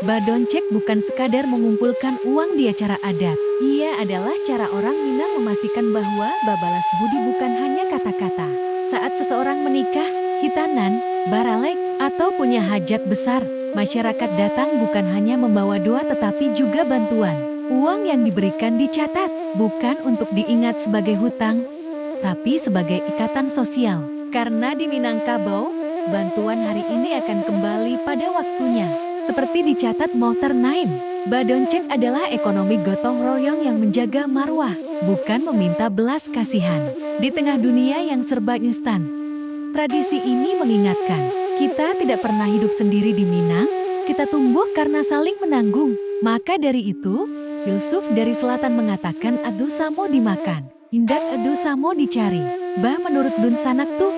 Badoncek bukan sekadar mengumpulkan uang di acara adat. Ia adalah cara orang Minang memastikan bahwa babalas budi bukan hanya kata-kata. Saat seseorang menikah, hitanan, baralek, atau punya hajat besar, masyarakat datang bukan hanya membawa doa tetapi juga bantuan. Uang yang diberikan dicatat, bukan untuk diingat sebagai hutang, tapi sebagai ikatan sosial. Karena di Minangkabau, bantuan hari ini akan kembali pada waktunya. Seperti dicatat Mohtar Naim, Badoncek adalah ekonomi gotong royong yang menjaga marwah, bukan meminta belas kasihan. Di tengah dunia yang serba instan, tradisi ini mengingatkan, kita tidak pernah hidup sendiri di Minang, kita tumbuh karena saling menanggung. Maka dari itu, filsuf dari selatan mengatakan adu samo dimakan, indak adu samo dicari. Bah menurut Dun Sanak tuh,